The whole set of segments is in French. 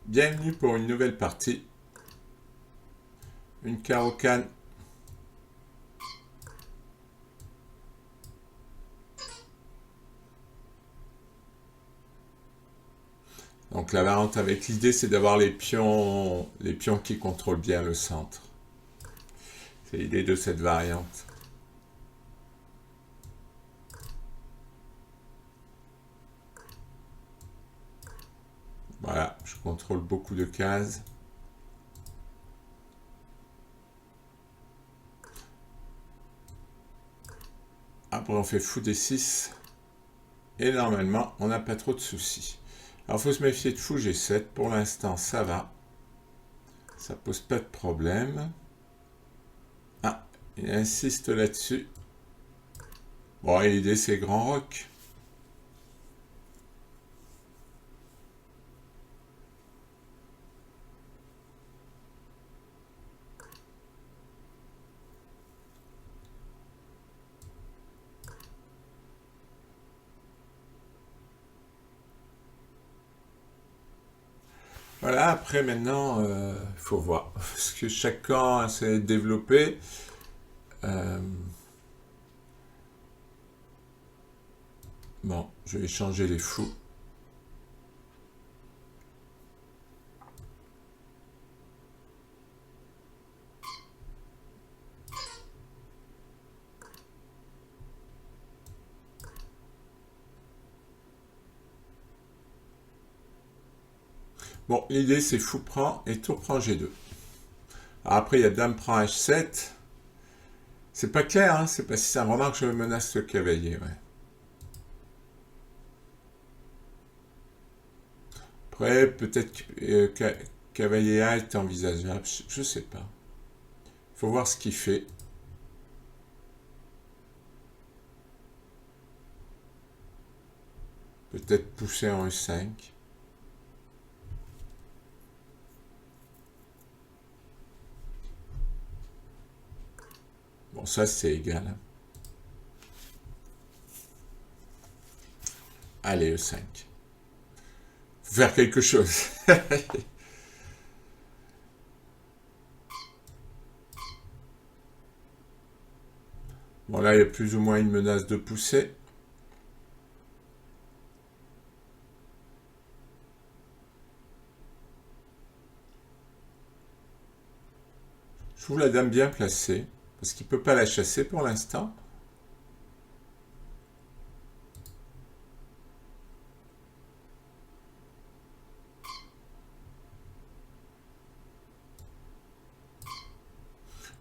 Bienvenue pour une nouvelle partie. Une carocane. Donc la variante avec l'idée, c'est d'avoir les pions qui contrôlent bien le centre. C'est l'idée de cette variante. Voilà, je contrôle beaucoup de cases. Après on fait fou des 6. Et normalement, on n'a pas trop de soucis. Alors il faut se méfier de fou G7. Pour l'instant, ça va. Ça pose pas de problème. Ah, il insiste là-dessus. Bon, l'idée c'est grand rock. Voilà, après maintenant, il faut voir. Parce que chacun s'est développé. Euh, bon, je vais changer les fous. Bon, l'idée c'est fou prend et tour prend G2. Alors après, il y a dame prend H7. C'est pas clair, hein, c'est pas si ça. Remarque, je menace le cavalier, ouais. Après, peut-être que cavalier A est envisageable, je sais pas. Faut voir ce qu'il fait. Peut-être pousser en E5. Bon, ça c'est égal. Hein. Allez, E5. Faut faire quelque chose. Bon, là, il y a plus ou moins une menace de pousser. Je trouve la dame bien placée, parce qu'il ne peut pas la chasser pour l'instant.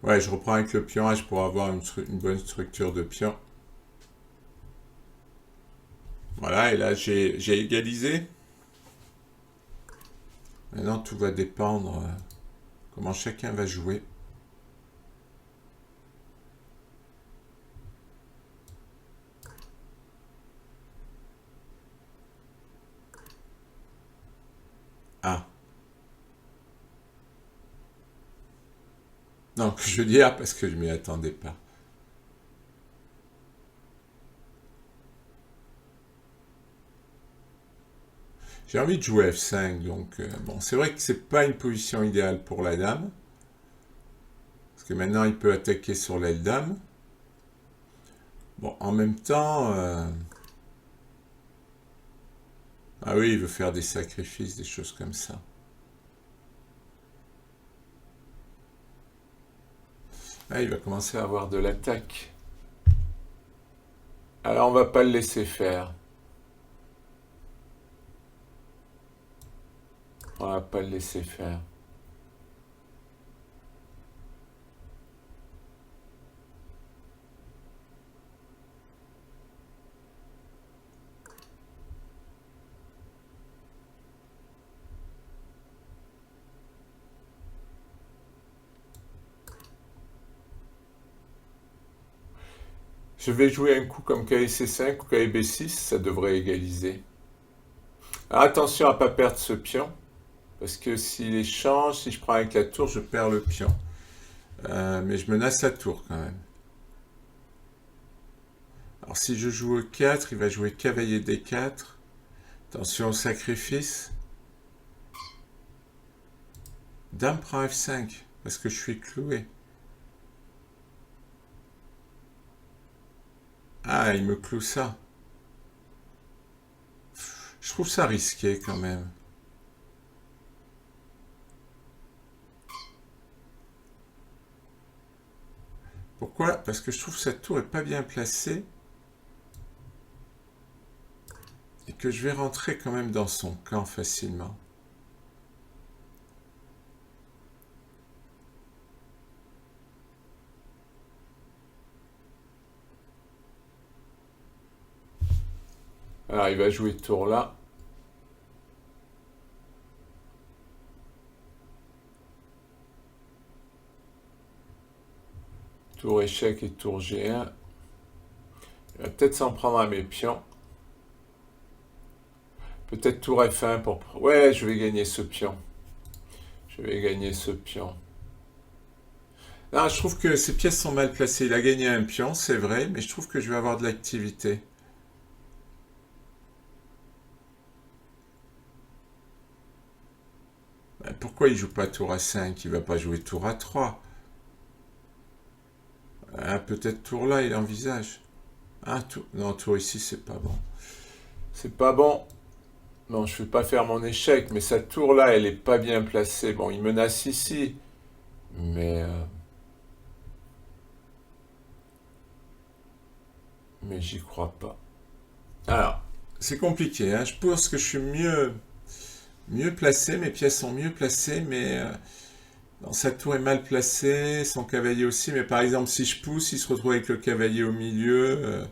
Ouais, je reprends avec le pion H pour avoir une bonne structure de pion. Voilà, et là, j'ai égalisé. Maintenant, tout va dépendre comment chacun va jouer. Ah. Non, je dis ah parce que je m'y attendais pas. J'ai envie de jouer F5, donc bon, c'est vrai que c'est pas une position idéale pour la dame, parce que maintenant il peut attaquer sur l'aile dame. Bon, en même temps, ah oui, il veut faire des sacrifices, des choses comme ça. Ah, il va commencer à avoir de l'attaque. Alors on va pas le laisser faire. On va pas le laisser faire. Je vais jouer un coup comme KC5 ou KB6, ça devrait égaliser. Alors attention à pas perdre ce pion, parce que s'il échange, si je prends avec la tour, je perds le pion. Mais je menace la tour quand même. Alors si je joue E4, il va jouer cavalier D4. Attention au sacrifice. Dame prend F5, parce que je suis cloué. Ah, il me cloue ça. Je trouve ça risqué quand même. Pourquoi? Parce que je trouve que cette tour est pas bien placée. Et que je vais rentrer quand même dans son camp facilement. Alors il va jouer tour là. Tour échec et tour G1. Il va peut-être s'en prendre à mes pions. Peut-être tour F1 pour... Ouais, je vais gagner ce pion. Je vais gagner ce pion. Non, je trouve que ces pièces sont mal placées. Il a gagné un pion, c'est vrai, mais je trouve que je vais avoir de l'activité. Pourquoi il joue pas tour A5? Il va pas jouer tour A3. Ah, peut-être tour là, il envisage. Ah, tour... Non, tour ici, c'est pas bon. C'est pas bon. Non, je ne vais pas faire mon échec, mais cette tour-là, elle est pas bien placée. Bon, il menace ici, mais j'y crois pas. Alors, c'est compliqué, hein. Je pense que je suis mieux placé, mes pièces sont mieux placées, mais sa tour est mal placée, son cavalier aussi. Mais par exemple, si je pousse, il se retrouve avec le cavalier au milieu.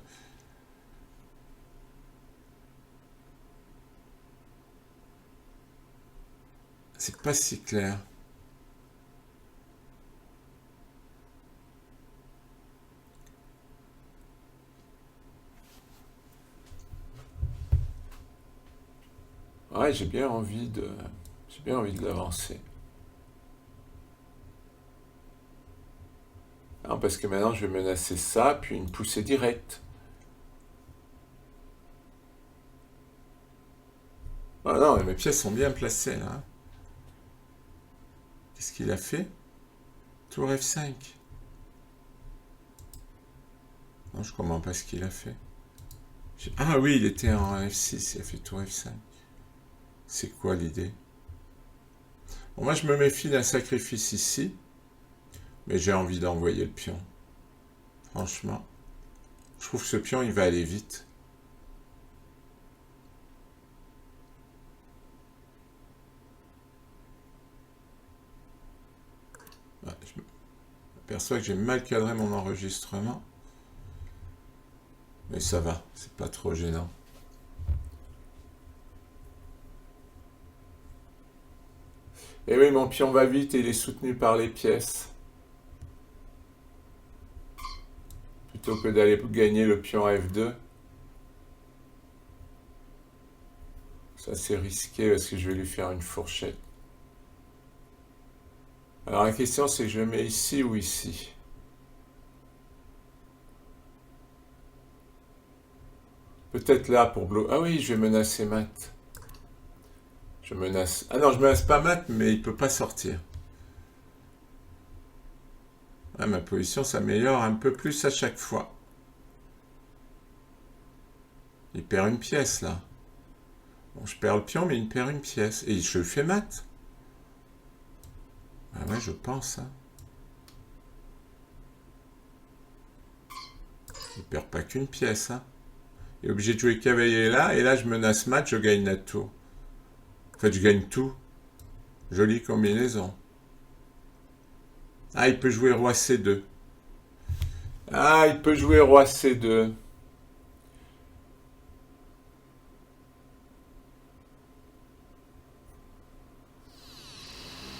C'est pas si clair. Ouais, j'ai bien envie de l'avancer. Non, parce que maintenant je vais menacer ça, puis une poussée directe. Ah non, mes pièces sont bien placées là. Qu'est-ce qu'il a fait? Tour F5. Non, je comprends pas ce qu'il a fait. Ah oui, il était en F6, il a fait tour F5. C'est quoi l'idée? Bon, moi je me méfie d'un sacrifice ici, mais j'ai envie d'envoyer le pion. Franchement, je trouve que ce pion il va aller vite. Ouais, je m'aperçois que j'ai mal cadré mon enregistrement, mais ça va, c'est pas trop gênant. Et oui, mon pion va vite et il est soutenu par les pièces. Plutôt que d'aller gagner le pion F2. Ça c'est risqué parce que je vais lui faire une fourchette. Alors la question c'est que je mets ici ou ici. Peut-être là pour bloquer. Ah oui, je vais menacer mat. Je menace. Ah non, je menace pas mat, mais il peut pas sortir. Ah, ma position s'améliore un peu plus à chaque fois. Il perd une pièce là. Bon, je perds le pion, mais il perd une pièce. Et je fais mat. Ah ouais, je pense. Hein. Il perd pas qu'une pièce. Hein. Il est obligé de jouer cavalier là. Et là, je menace mat, je gagne la tour. En fait, je gagne tout. Jolie combinaison. Ah, il peut jouer roi C2. Ah, il peut jouer roi C2.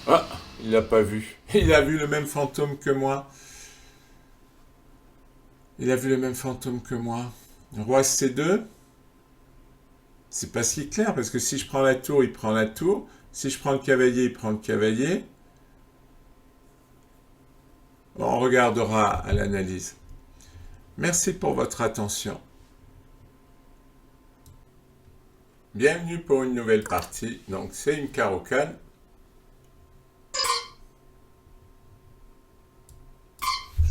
Ah, il l'a pas vu. Il a vu le même fantôme que moi. Il a vu le même fantôme que moi. Roi C2. C'est pas si clair, parce que si je prends la tour, il prend la tour. Si je prends le cavalier, il prend le cavalier. Bon, on regardera à l'analyse. Merci pour votre attention. Bienvenue pour une nouvelle partie. Donc c'est une carocane.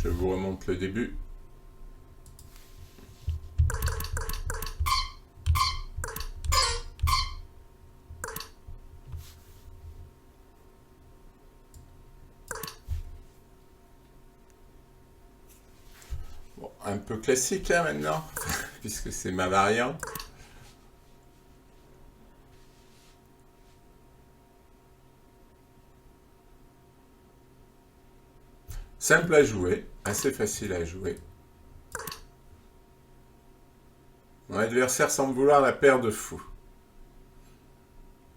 Je vous remonte le début. Bon, un peu classique hein, maintenant, puisque c'est ma variante. Simple à jouer, assez facile à jouer. Mon adversaire semble vouloir la paire de fou.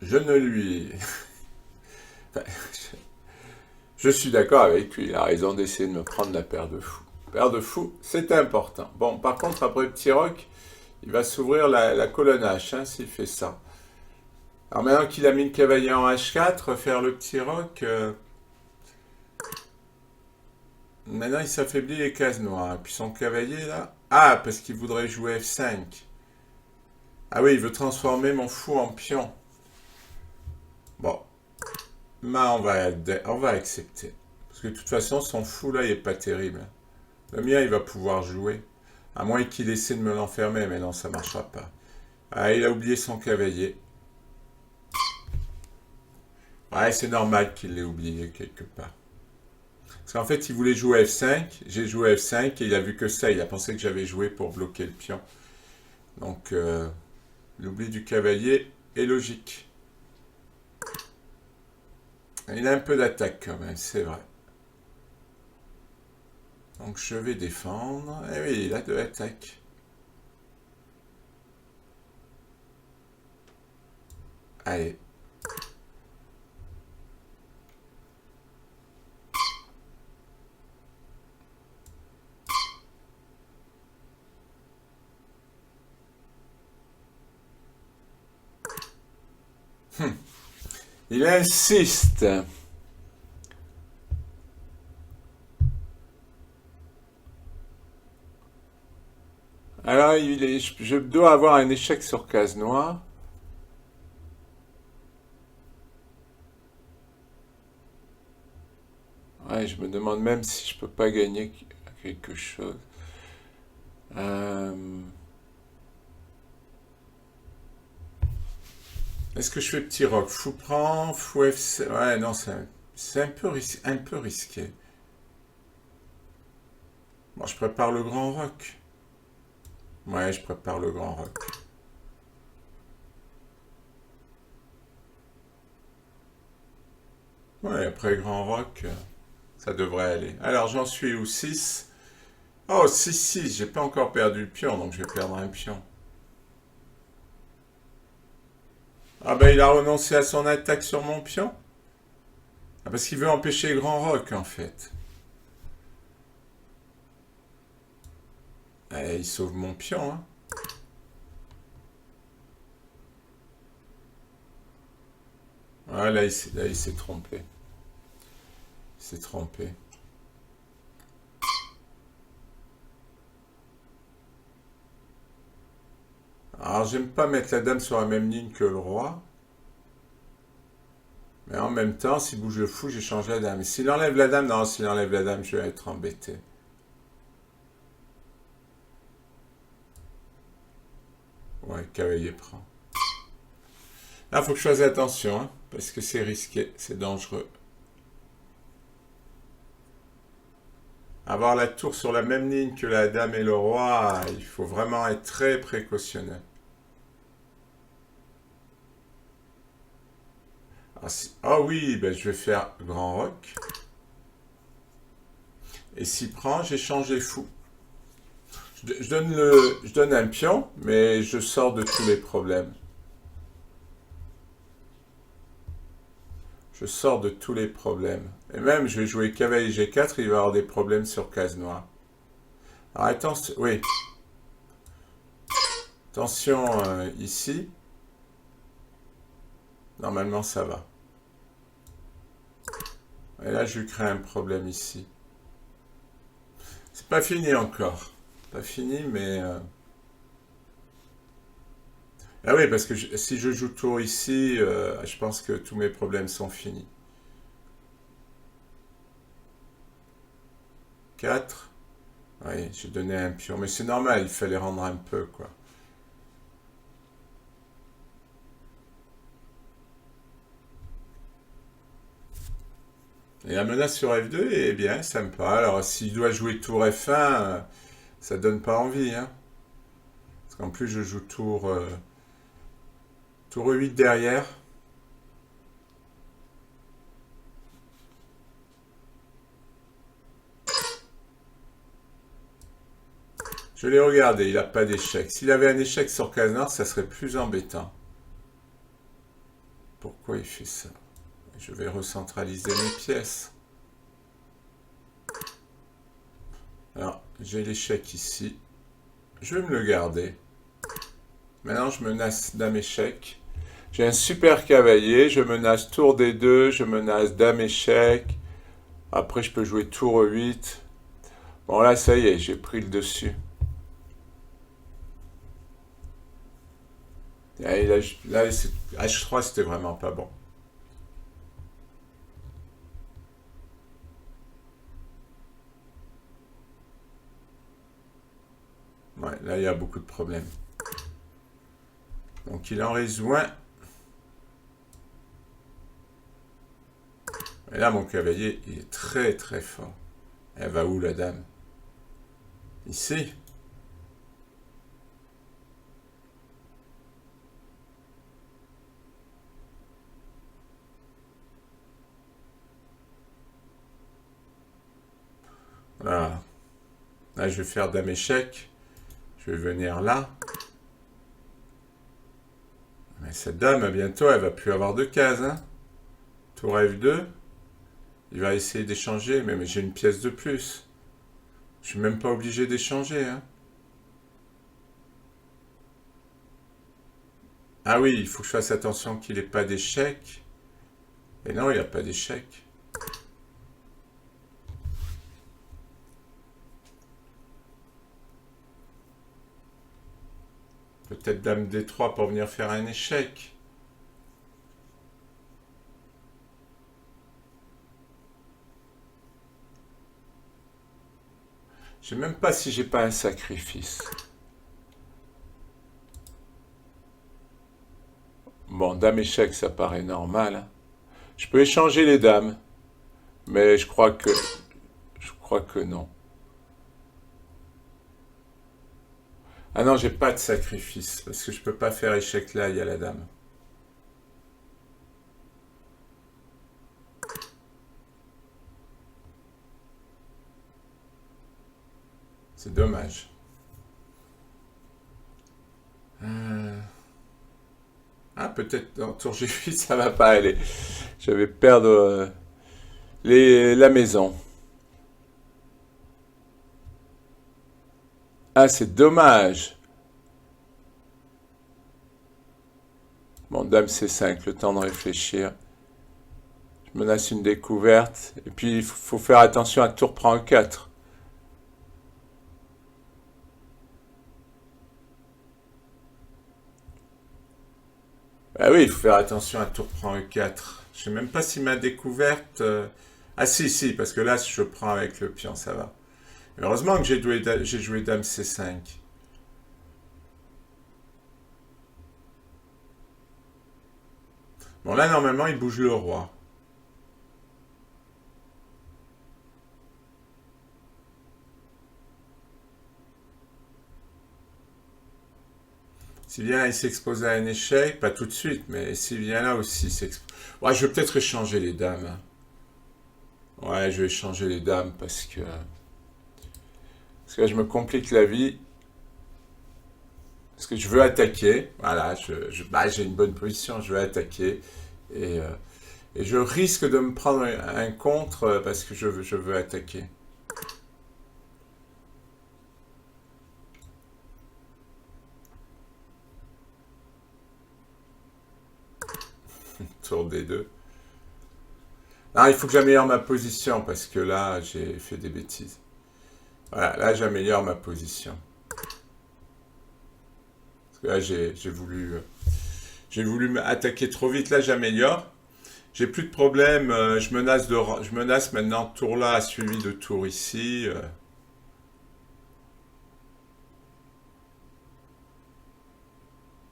Je ne lui... Enfin, je suis d'accord avec lui, il a raison d'essayer de me prendre la paire de fou. Paire de fou, c'est important. Bon, par contre, après le petit roc, il va s'ouvrir la colonne H, hein, s'il fait ça. Alors maintenant qu'il a mis le cavalier en H4, faire le petit roc... Maintenant, il s'affaiblit les cases noires. Et puis son cavalier, là... Ah, parce qu'il voudrait jouer F5. Ah oui, il veut transformer mon fou en pion. Bon. Là, on va accepter. Parce que de toute façon, son fou, là, il n'est pas terrible. Le mien, il va pouvoir jouer. À moins qu'il essaie de me l'enfermer, mais non, ça ne marchera pas. Ah, il a oublié son cavalier. Ouais, c'est normal qu'il l'ait oublié quelque part. Parce qu'en fait, il voulait jouer F5, j'ai joué F5 et il a vu que ça, il a pensé que j'avais joué pour bloquer le pion. Donc, l'oubli du cavalier est logique. Il a un peu d'attaque quand même, c'est vrai. Donc, je vais défendre. Eh oui, il a de l'attaque. Allez. Il insiste. Alors, je dois avoir un échec sur case noire. Ouais, je me demande même si je peux pas gagner quelque chose. Est-ce que je fais petit roc? Fou prend, fou F... Ouais, non, c'est un peu risqué. Bon, je prépare le grand roc. Ouais, je prépare le grand roc. Ouais, après grand roc, ça devrait aller. Alors, j'en suis où? 6. Oh, 6. J'ai pas encore perdu le pion, donc je vais perdre un pion. Ah ben, il a renoncé à son attaque sur mon pion? Ah, parce qu'il veut empêcher le grand roc, en fait. Eh, il sauve mon pion, hein. Ah, là, il s'est trompé. Il s'est trompé. Alors, j'aime pas mettre la dame sur la même ligne que le roi. Mais en même temps, s'il bouge le fou, j'échange la dame. Et s'il enlève la dame, non, s'il enlève la dame, je vais être embêté. Ouais, cavalier prend. Là, il faut que je fasse attention, hein, parce que c'est risqué, c'est dangereux. Avoir la tour sur la même ligne que la dame et le roi, il faut vraiment être très précautionneux. Ah, oui, ben, je vais faire grand roc. Et s'il prend, j'échange les fous. Je donne un pion, mais je sors de tous les problèmes. Je sors de tous les problèmes. Et même, je vais jouer cavalier G4, il va y avoir des problèmes sur case noire. Alors attention, oui. Attention ici. Normalement, ça va. Et là, je lui crée un problème ici. C'est pas fini encore. Pas fini, mais... Ah oui, parce que si je joue tour ici, je pense que tous mes problèmes sont finis. 4. Oui, j'ai donné un pion. Mais c'est normal, il fallait rendre un peu, quoi. Et la menace sur F2 est bien sympa. Alors, s'il doit jouer tour F1, ça donne pas envie, hein. Parce qu'en plus, je joue tour 8 derrière. Je l'ai regardé, il n'a pas d'échec. S'il avait un échec sur case nord, ça serait plus embêtant. Pourquoi il fait ça? Je vais recentraliser mes pièces. Alors, j'ai l'échec ici. Je vais me le garder. Maintenant, je menace dame échec. J'ai un super cavalier. Je menace tour D2. Je menace dame échec. Après, je peux jouer tour 8. Bon, là, ça y est, j'ai pris le dessus. Et là, H3, c'était vraiment pas bon. Ouais, là, il y a beaucoup de problèmes. Donc, il en résout un. Et là, mon cavalier, il est très, très fort. Elle va où, la dame? Ici. Voilà. Là, je vais faire dame échec. Je vais venir là. Mais cette dame, bientôt, elle va plus avoir de cases. Hein. Tour F2. Il va essayer d'échanger, mais j'ai une pièce de plus. Je suis même pas obligé d'échanger. Hein. Ah oui, il faut que je fasse attention qu'il n'ait pas d'échec. Et non, il n'y a pas d'échec. Peut-être dame D3 pour venir faire un échec. Je sais même pas si j'ai pas un sacrifice. Bon, dame échec, ça paraît normal. Hein. Je peux échanger les dames, mais je crois que non. Ah non, j'ai pas de sacrifice parce que je peux pas faire échec là, il y a la dame. C'est dommage. Ah, peut-être dans tour G8, ça va pas aller. Je vais perdre la maison. Ah, c'est dommage. Bon, dame C5, le temps de réfléchir. Je menace une découverte. Et puis, il faut faire attention à tour prend 4. Ah oui, il faut faire attention à tour prend E4. Je sais même pas si ma découverte... Ah si, si, parce que là, si je prends avec le pion, ça va. Heureusement que j'ai joué dame C5. Bon, là, normalement, il bouge le roi. S'il vient, il s'expose à un échec, pas tout de suite, mais s'il vient là aussi, s'expose. Ouais, je vais peut-être échanger les dames. Hein. Ouais, je vais échanger les dames parce que là, je me complique la vie. Parce que je veux attaquer. Voilà, j'ai une bonne position, je veux attaquer. Et, euh, et je risque de me prendre un contre parce que je veux attaquer. Tour des deux. Non, il faut que j'améliore ma position parce que là, j'ai fait des bêtises. Voilà, là, j'améliore ma position. Parce que là, j'ai voulu attaquer trop vite. Là, j'améliore. J'ai plus de problème. Je menace maintenant tour là, suivi de tour ici.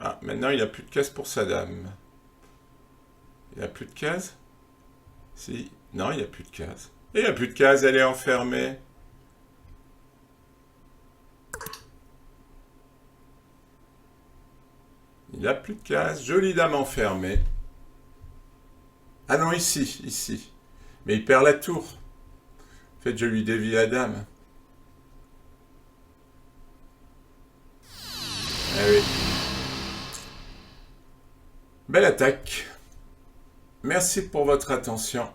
Ah, maintenant il n'y a plus de case pour sa dame. Il n'y a plus de case? Si. Non, il n'y a plus de case. Et il n'y a plus de case, elle est enfermée. Il n'y a plus de case. Jolie dame enfermée. Ah non, ici, ici. Mais il perd la tour. En fait, je lui dévie la dame. Ah oui. Belle attaque. Merci pour votre attention.